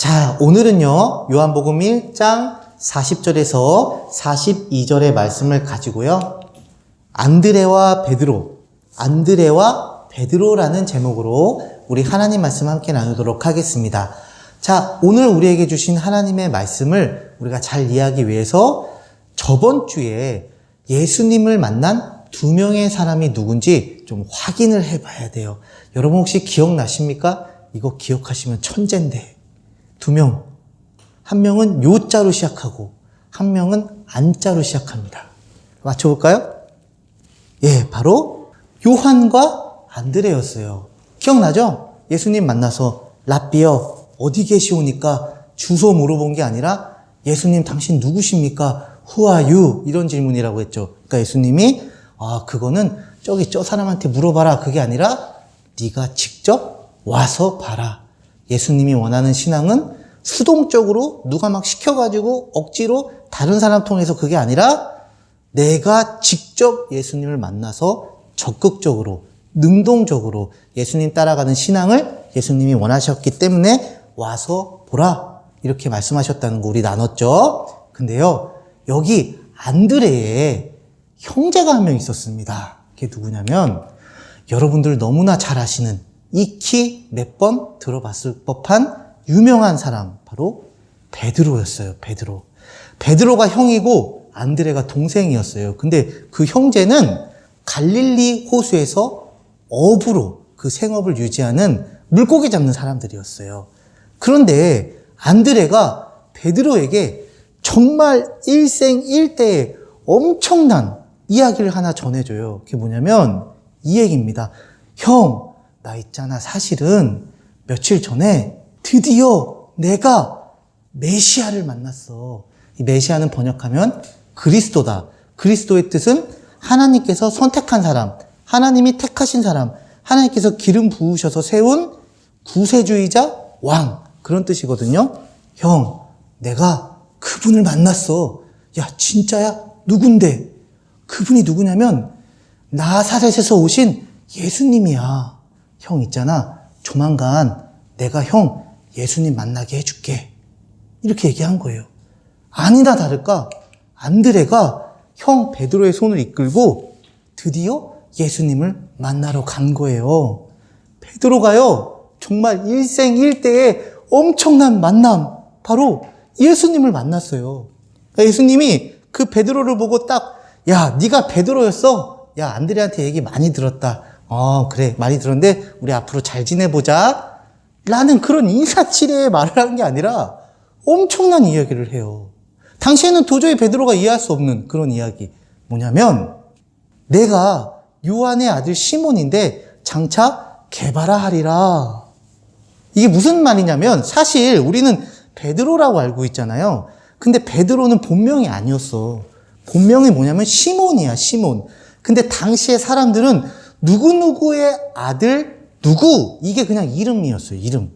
자, 오늘은요, 요한복음 1장 40절에서 42절의 말씀을 가지고요, 안드레와 베드로라는 제목으로 우리 하나님 말씀 함께 나누도록 하겠습니다. 자, 오늘 우리에게 주신 하나님의 말씀을 우리가 잘 이해하기 위해서 저번 주에 예수님을 만난 두 명의 사람이 누군지 좀 확인을 해봐야 돼요. 여러분 혹시 기억나십니까? 이거 기억하시면 천재인데. 두 명. 한 명은 요자로 시작하고 한 명은 안자로 시작합니다. 맞춰볼까요? 예, 바로 요한과 안드레였어요. 기억나죠? 예수님 만나서 랍비여 어디 계시오니까 주소 물어본 게 아니라 예수님 당신 누구십니까? Who are you? 이런 질문이라고 했죠. 그러니까 예수님이 그거는 저 사람한테 물어봐라. 그게 아니라 네가 직접 와서 봐라. 예수님이 원하는 신앙은 수동적으로 누가 막 시켜가지고 억지로 다른 사람 통해서 그게 아니라 내가 직접 예수님을 만나서 적극적으로 능동적으로 예수님 따라가는 신앙을 예수님이 원하셨기 때문에 와서 보라. 이렇게 말씀하셨다는 거 우리 나눴죠. 근데요, 여기 안드레의 형제가 한 명 있었습니다. 그게 누구냐면 여러분들 너무나 잘 아시는 익히 몇 번 들어봤을 법한 유명한 사람, 바로 베드로였어요. 베드로가 형이고 안드레가 동생이었어요. 근데 그 형제는 갈릴리 호수에서 어부로 그 생업을 유지하는 물고기 잡는 사람들이었어요. 그런데 안드레가 베드로에게 정말 일생일대의 엄청난 이야기를 하나 전해줘요. 그게 뭐냐면 이 얘기입니다. 형, 나 있잖아. 사실은 며칠 전에 드디어 내가 메시아를 만났어. 이 메시아는 번역하면 그리스도다. 그리스도의 뜻은 하나님께서 선택한 사람, 하나님이 택하신 사람, 하나님께서 기름 부으셔서 세운 구세주이자 왕, 그런 뜻이거든요. 형, 내가 그분을 만났어. 야, 진짜야? 누군데? 그분이 누구냐면 나사렛에서 오신 예수님이야. 형 있잖아. 조만간 내가 형 예수님 만나게 해줄게. 이렇게 얘기한 거예요. 아니나 다를까 안드레가 형 베드로의 손을 이끌고 드디어 예수님을 만나러 간 거예요. 베드로가요, 정말 일생일대의 엄청난 만남, 바로 예수님을 만났어요. 그러니까 예수님이 그 베드로를 보고 딱, 야, 네가 베드로였어? 야, 안드레한테 얘기 많이 들었다. 그래, 많이 들었는데 우리 앞으로 잘 지내보자. 라는 그런 인사치레의 말을 하는 게 아니라 엄청난 이야기를 해요. 당시에는 도저히 베드로가 이해할 수 없는 그런 이야기. 뭐냐면 내가 요한의 아들 시몬인데 장차 게바라 하리라. 이게 무슨 말이냐면 사실 우리는 베드로라고 알고 있잖아요. 근데 베드로는 본명이 아니었어. 본명이 뭐냐면 시몬이야, 시몬. 근데 당시의 사람들은 누구누구의 아들 누구, 이게 그냥 이름이었어요. 이름.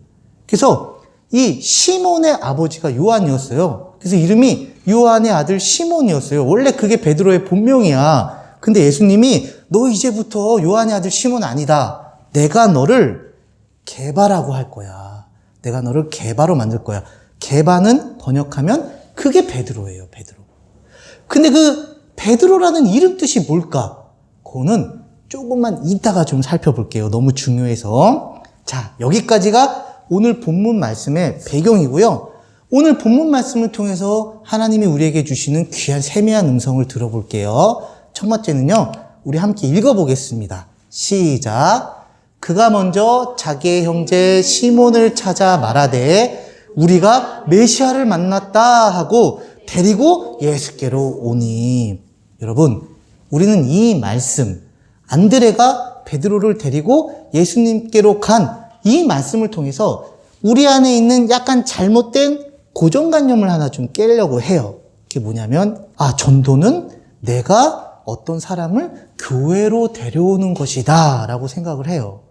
그래서 이 시몬의 아버지가 요한이었어요. 그래서 이름이 요한의 아들 시몬이었어요. 원래 그게 베드로의 본명이야. 근데 예수님이 너 이제부터 요한의 아들 시몬 아니다. 내가 너를 게바라고 할 거야. 내가 너를 게바로 만들 거야. 게바는 번역하면 그게 베드로예요. 베드로. 근데 그 베드로라는 이름 뜻이 뭘까? 그거는 조금만 이따가 좀 살펴볼게요. 너무 중요해서. 자, 여기까지가 오늘 본문 말씀의 배경이고요. 오늘 본문 말씀을 통해서 하나님이 우리에게 주시는 귀한 세미한 음성을 들어볼게요. 첫 번째는요, 우리 함께 읽어보겠습니다. 시작. 그가 먼저 자기의 형제 시몬을 찾아 말하되 우리가 메시아를 만났다 하고 데리고 예수께로 오니. 여러분, 우리는 이 말씀, 안드레가 베드로를 데리고 예수님께로 간 이 말씀을 통해서 우리 안에 있는 약간 잘못된 고정관념을 하나 좀 깨려고 해요. 그게 뭐냐면, 전도는 내가 어떤 사람을 교회로 데려오는 것이다 라고 생각을 해요.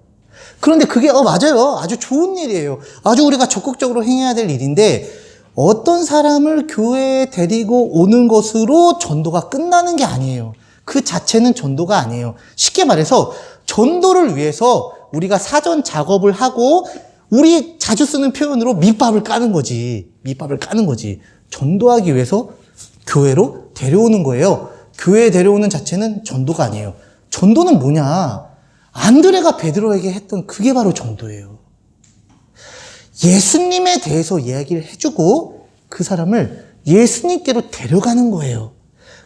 그런데 그게 맞아요. 아주 좋은 일이에요. 아주 우리가 적극적으로 행해야 될 일인데 어떤 사람을 교회에 데리고 오는 것으로 전도가 끝나는 게 아니에요. 그 자체는 전도가 아니에요. 쉽게 말해서 전도를 위해서 우리가 사전 작업을 하고 우리 자주 쓰는 표현으로 밑밥을 까는 거지. 밑밥을 까는 거지. 전도하기 위해서 교회로 데려오는 거예요. 교회에 데려오는 자체는 전도가 아니에요. 전도는 뭐냐? 안드레가 베드로에게 했던 그게 바로 전도예요. 예수님에 대해서 이야기를 해주고 그 사람을 예수님께로 데려가는 거예요.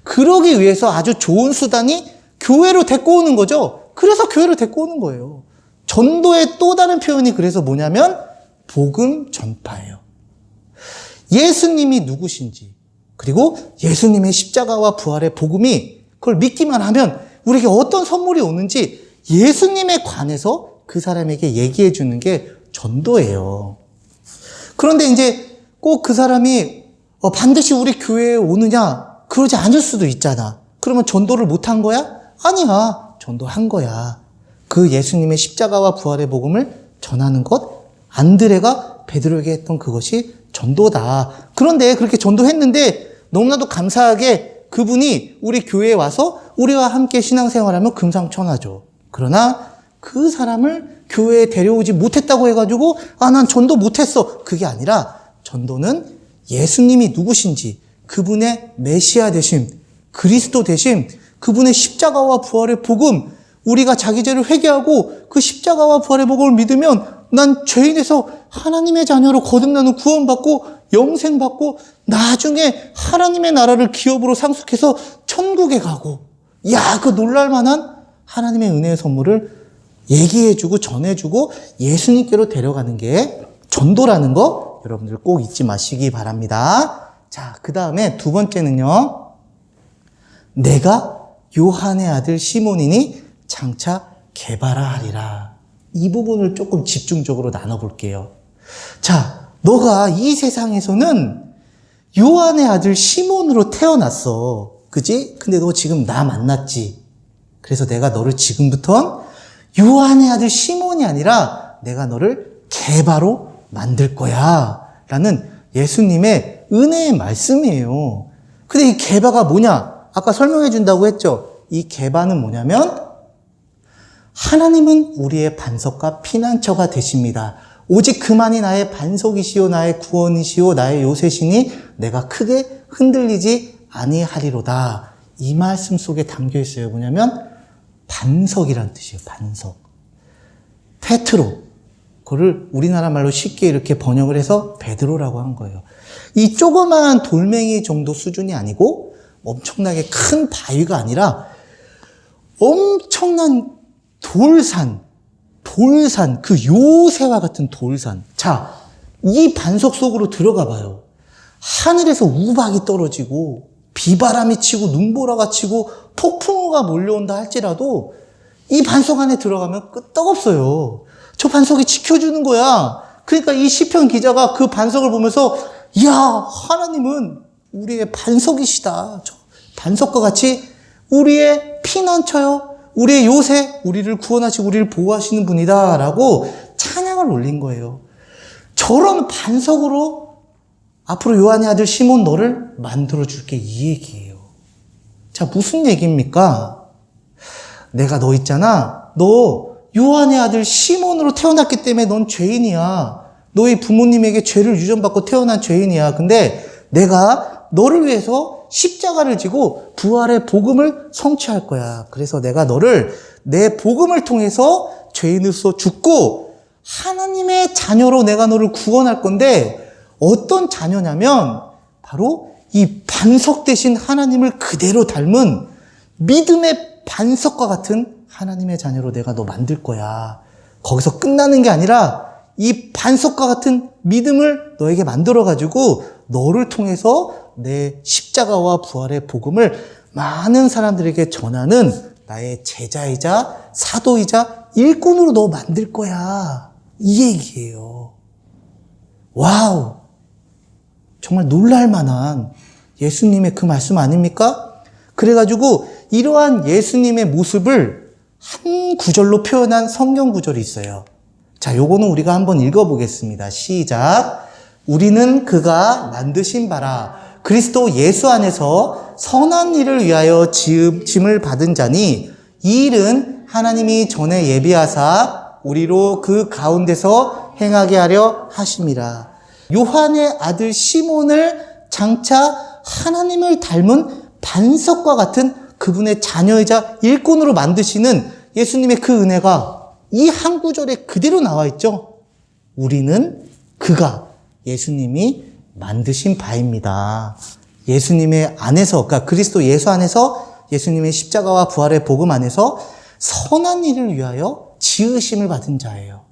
그러기 위해서 아주 좋은 수단이 교회로 데리고 오는 거죠. 그래서 교회로 데리고 오는 거예요. 전도의 또 다른 표현이 그래서 뭐냐면 복음 전파예요. 예수님이 누구신지, 그리고 예수님의 십자가와 부활의 복음이 그걸 믿기만 하면 우리에게 어떤 선물이 오는지 예수님에 관해서 그 사람에게 얘기해 주는 게 전도예요. 그런데 이제 꼭 그 사람이 반드시 우리 교회에 오느냐? 그러지 않을 수도 있잖아. 그러면 전도를 못한 거야? 아니야. 전도한 거야. 그 예수님의 십자가와 부활의 복음을 전하는 것, 안드레가 베드로에게 했던 그것이 전도다. 그런데 그렇게 전도했는데 너무나도 감사하게 그분이 우리 교회에 와서 우리와 함께 신앙생활하면 금상첨화죠. 그러나 그 사람을 교회에 데려오지 못했다고 해가지고 난 전도 못했어. 그게 아니라 전도는 예수님이 누구신지, 그분의 메시아 되심, 그리스도 되심, 그분의 십자가와 부활의 복음, 우리가 자기 죄를 회개하고 그 십자가와 부활의 복음을 믿으면 난 죄인에서 하나님의 자녀로 거듭나는 구원받고 영생받고 나중에 하나님의 나라를 기업으로 상속해서 천국에 가고, 그 놀랄만한 하나님의 은혜의 선물을 얘기해주고 전해주고 예수님께로 데려가는 게 전도라는 거 여러분들 꼭 잊지 마시기 바랍니다. 자, 그 다음에 두 번째는요. 내가 요한의 아들 시몬이니 장차 개바라 하리라. 이 부분을 조금 집중적으로 나눠볼게요. 자, 너가 이 세상에서는 요한의 아들 시몬으로 태어났어. 그지? 근데 너 지금 나 만났지? 그래서 내가 너를 지금부턴 요한의 아들 시몬이 아니라 내가 너를 개바로 만들 거야. 라는 예수님의 은혜의 말씀이에요. 근데 이 개바가 뭐냐? 아까 설명해 준다고 했죠? 이 개바는 뭐냐면 하나님은 우리의 반석과 피난처가 되십니다. 오직 그만이 나의 반석이시오 나의 구원이시오 나의 요새시니 내가 크게 흔들리지 아니하리로다. 이 말씀 속에 담겨 있어요. 뭐냐면 반석이란 뜻이에요. 반석. 페트로. 그거를 우리나라 말로 쉽게 이렇게 번역을 해서 베드로라고 한 거예요. 이 조그마한 돌멩이 정도 수준이 아니고 엄청나게 큰 바위가 아니라 엄청난 돌산, 그 요새와 같은 돌산. 자, 이 반석 속으로 들어가 봐요. 하늘에서 우박이 떨어지고 비바람이 치고 눈보라가 치고 폭풍우가 몰려온다 할지라도 이 반석 안에 들어가면 끄떡없어요. 저 반석이 지켜주는 거야. 그러니까 이 시편 기자가 그 반석을 보면서 하나님은 우리의 반석이시다. 저 반석과 같이 우리의 피난처요. 우리의 요새, 우리를 구원하시고 우리를 보호하시는 분이다 라고 찬양을 올린 거예요. 저런 반석으로 앞으로 요한의 아들 시몬 너를 만들어줄게, 이 얘기예요. 자, 무슨 얘기입니까? 내가 너 있잖아. 너 요한의 아들 시몬으로 태어났기 때문에 넌 죄인이야. 너희 부모님에게 죄를 유전받고 태어난 죄인이야. 근데 내가 너를 위해서 십자가를 지고 부활의 복음을 성취할 거야. 그래서 내가 너를 내 복음을 통해서 죄인으로서 죽고 하나님의 자녀로 내가 너를 구원할 건데 어떤 자녀냐면 바로 이 반석 대신 하나님을 그대로 닮은 믿음의 반석과 같은 하나님의 자녀로 내가 너 만들 거야. 거기서 끝나는 게 아니라 이 반석과 같은 믿음을 너에게 만들어가지고 너를 통해서 내 십자가와 부활의 복음을 많은 사람들에게 전하는 나의 제자이자 사도이자 일꾼으로 너 만들 거야. 이 얘기예요. 와우! 정말 놀랄만한 예수님의 그 말씀 아닙니까? 그래가지고 이러한 예수님의 모습을 한 구절로 표현한 성경 구절이 있어요. 자, 요거는 우리가 한번 읽어보겠습니다. 시작. 우리는 그가 만드신 바라 그리스도 예수 안에서 선한 일을 위하여 지음을 받은 자니 이 일은 하나님이 전에 예비하사 우리로 그 가운데서 행하게 하려 하심이라. 요한의 아들 시몬을 장차 하나님을 닮은 반석과 같은 그분의 자녀이자 일꾼으로 만드시는 예수님의 그 은혜가 이 한 구절에 그대로 나와 있죠. 우리는 그가 예수님이 만드신 바입니다. 예수님의 안에서, 그러니까 그리스도 예수 안에서 예수님의 십자가와 부활의 복음 안에서 선한 일을 위하여 지으심을 받은 자예요.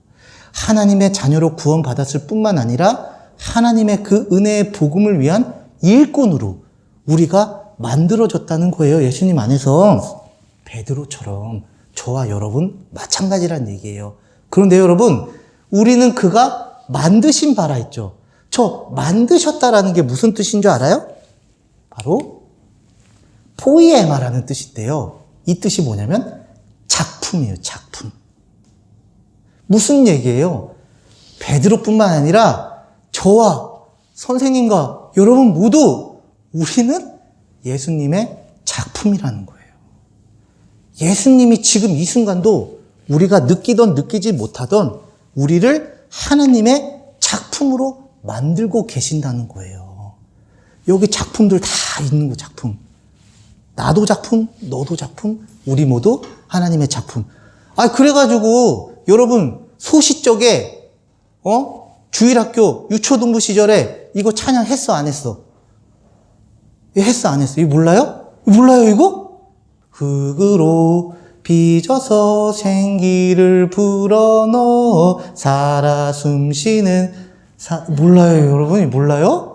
하나님의 자녀로 구원받았을 뿐만 아니라 하나님의 그 은혜의 복음을 위한 일꾼으로 우리가 만들어졌다는 거예요. 예수님 안에서. 베드로처럼 저와 여러분 마찬가지란 얘기예요. 그런데 여러분, 우리는 그가 만드신 바라 했죠. 저 만드셨다라는 게 무슨 뜻인 줄 알아요? 바로 포이에마라는 뜻인데요. 이 뜻이 뭐냐면 작품이에요. 작품. 무슨 얘기예요? 베드로뿐만 아니라 저와 선생님과 여러분 모두 우리는 예수님의 작품이라는 거예요. 예수님이 지금 이 순간도 우리가 느끼던 느끼지 못하던 우리를 하나님의 작품으로 만들고 계신다는 거예요. 여기 작품들 다 있는 거, 작품. 나도 작품, 너도 작품, 우리 모두 하나님의 작품. 그래가지고 여러분 소시적에 주일학교 유초등부 시절에 이거 찬양했어 안 했어? 했어 안 했어? 이거 몰라요? 몰라요 이거? 흙으로 빚어서 생기를 불어넣어 살아 숨쉬는 몰라요 여러분이 몰라요?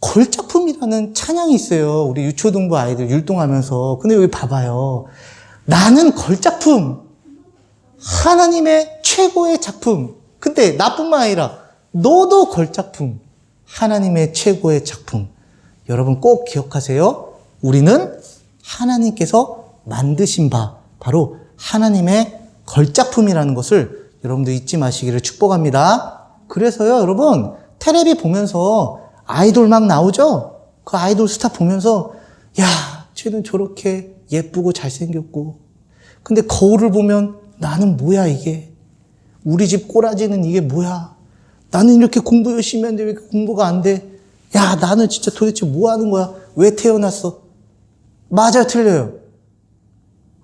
걸작품이라는 찬양이 있어요. 우리 유초등부 아이들 율동하면서. 근데 여기 봐봐요. 나는 걸작품. 하나님의 최고의 작품. 근데 나뿐만 아니라 너도 걸작품. 하나님의 최고의 작품. 여러분 꼭 기억하세요. 우리는 하나님께서 만드신 바, 바로 하나님의 걸작품이라는 것을 여러분들 잊지 마시기를 축복합니다. 그래서요, 여러분, 텔레비 보면서 아이돌 막 나오죠? 그 아이돌 스타 보면서, 야, 쟤는 저렇게 예쁘고 잘생겼고. 근데 거울을 보면 나는 뭐야, 이게. 우리 집 꼬라지는 이게 뭐야. 나는 이렇게 공부 열심히 하는데 왜 이렇게 공부가 안 돼? 야, 나는 진짜 도대체 뭐 하는 거야? 왜 태어났어? 맞아요, 틀려요?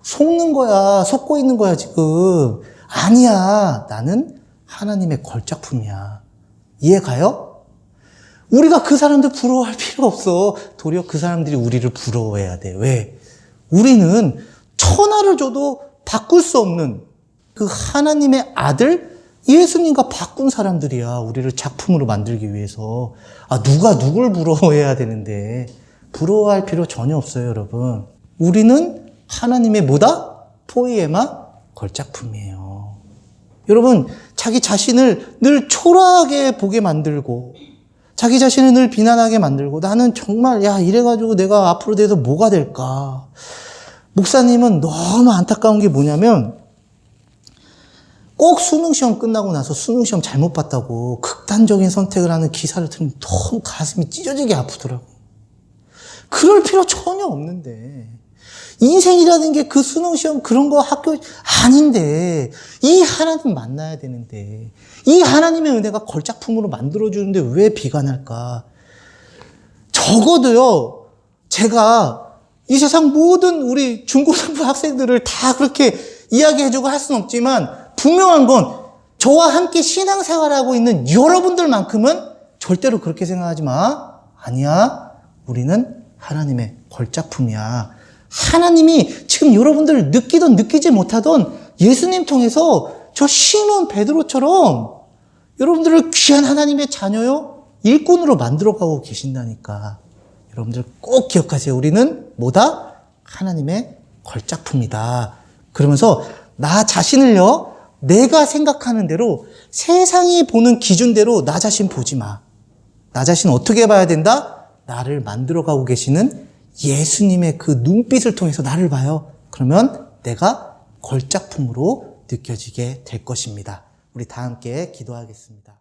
속는 거야, 속고 있는 거야, 지금. 아니야, 나는 하나님의 걸작품이야. 이해 가요? 우리가 그 사람들 부러워할 필요 없어. 도리어 그 사람들이 우리를 부러워해야 돼. 왜? 우리는 천하를 줘도 바꿀 수 없는 그 하나님의 아들 예수님과 바꾼 사람들이야. 우리를 작품으로 만들기 위해서. 누가 누굴 부러워해야 되는데 부러워할 필요 전혀 없어요, 여러분. 우리는 하나님의 뭐다? 포이에마 걸작품이에요. 여러분, 자기 자신을 늘 초라하게 보게 만들고 자기 자신을 늘 비난하게 만들고 나는 정말 이래가지고 내가 앞으로 돼서 뭐가 될까? 목사님은 너무 안타까운 게 뭐냐면 꼭 수능시험 끝나고 나서 수능시험 잘못 봤다고 극단적인 선택을 하는 기사를 들으면 너무 가슴이 찢어지게 아프더라고. 그럴 필요 전혀 없는데 인생이라는 게 그 수능시험 그런 거 학교 아닌데 이 하나님 만나야 되는데 이 하나님의 은혜가 걸작품으로 만들어주는데 왜 비관할까? 적어도요, 제가 이 세상 모든 우리 중고등부 학생들을 다 그렇게 이야기해주고 할 수는 없지만 분명한 건 저와 함께 신앙생활하고 있는 여러분들만큼은 절대로 그렇게 생각하지 마. 아니야. 우리는 하나님의 걸작품이야. 하나님이 지금 여러분들 느끼던 느끼지 못하던 예수님 통해서 저 시몬 베드로처럼 여러분들을 귀한 하나님의 자녀요 일꾼으로 만들어가고 계신다니까. 여러분들 꼭 기억하세요. 우리는 뭐다? 하나님의 걸작품이다. 그러면서 나 자신을요, 내가 생각하는 대로 세상이 보는 기준대로 나 자신 보지 마. 나 자신 어떻게 봐야 된다? 나를 만들어가고 계시는 예수님의 그 눈빛을 통해서 나를 봐요. 그러면 내가 걸작품으로 느껴지게 될 것입니다. 우리 다 함께 기도하겠습니다.